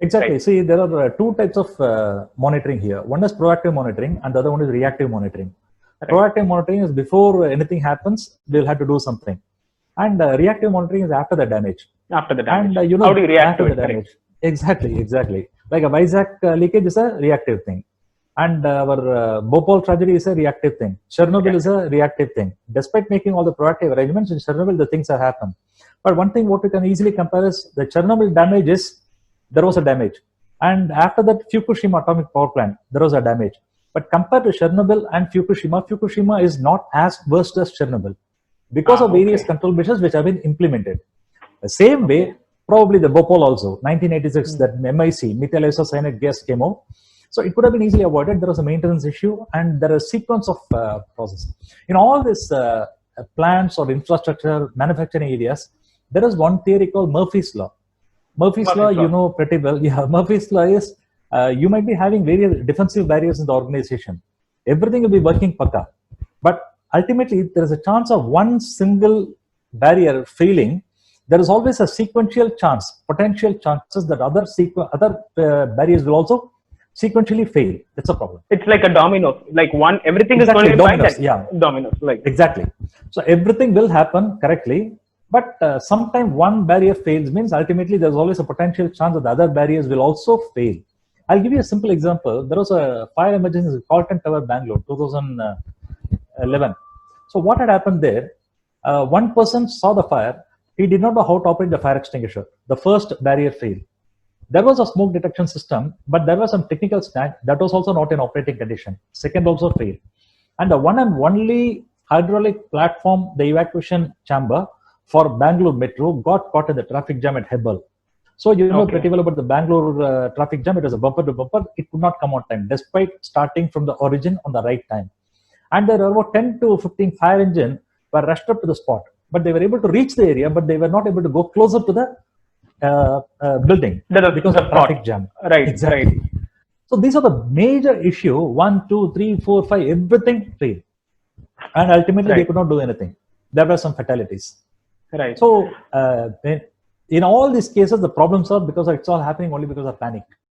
Exactly. Right. See, there are two types of monitoring here. One is proactive monitoring, and the other one is reactive monitoring. Right. Proactive monitoring is before anything happens, we'll have to do something, and reactive monitoring is after the damage. After the And damage. How do you react after to the it? damage, Correct. exactly. Like a Vizag leakage is a reactive thing, and our Bhopal tragedy is a reactive thing. Chernobyl is Reactive. a reactive thing. Despite making all the proactive arrangements in Chernobyl, the things have happened. But one thing what we can easily compare is the Chernobyl damage is there was a damage, and after that Fukushima atomic power plant there was a damage. But compared to Chernobyl and Fukushima, Fukushima is not as worst as Chernobyl because of various Okay. control measures which have been implemented. The same way, Okay. probably the Bhopal also, 1986, Hmm. that MIC, methyl isocyanate gas came out. So it could have been easily avoided. There was a maintenance issue and there is a sequence of process. In all these plants or infrastructure manufacturing areas, there is one theory called Murphy's Law. Murphy's Law, Murphy's you law. know pretty well. Yeah, Murphy's Law is you might be having various defensive barriers in the organization. Everything will be working paka. But ultimately, there is a chance of one single barrier failing. There is always a sequential chance, potential chances that other barriers will also sequentially fail. That's a problem. It's like a domino. Like one, everything is going Exactly, to be fine. dominoes. That Yeah, dominoes. Like exactly. So everything will happen correctly, but sometime one barrier fails means ultimately there's always a potential chance that the other barriers will also fail. I'll give you a simple example. There was a fire emergency in Carlton Tower, Bangalore, 2011. So what had happened there? One person saw the fire. He did not know how to operate the fire extinguisher. The first barrier failed. There was a smoke detection system, but there was some technical snag that was also not in operating condition. Second also failed. And the one and only hydraulic platform, the evacuation chamber for Bangalore Metro, got caught in the traffic jam at Hebbal. So you know pretty okay. well about the Bangalore traffic jam. It was a bumper to bumper. It could not come on time, despite starting from the origin on the right time. And there were about 10 to 15 fire engines were rushed up to the spot, but they were able to reach the area, but they were not able to go closer to the building because The of traffic spot. jam. Right. Right. Exactly. So these are the major issue. 1, 2, 3, 4, 5. Everything failed, and ultimately they Right. could not do anything. There were some fatalities. Right. So in all these cases, the problems are because it's all happening only because of panic.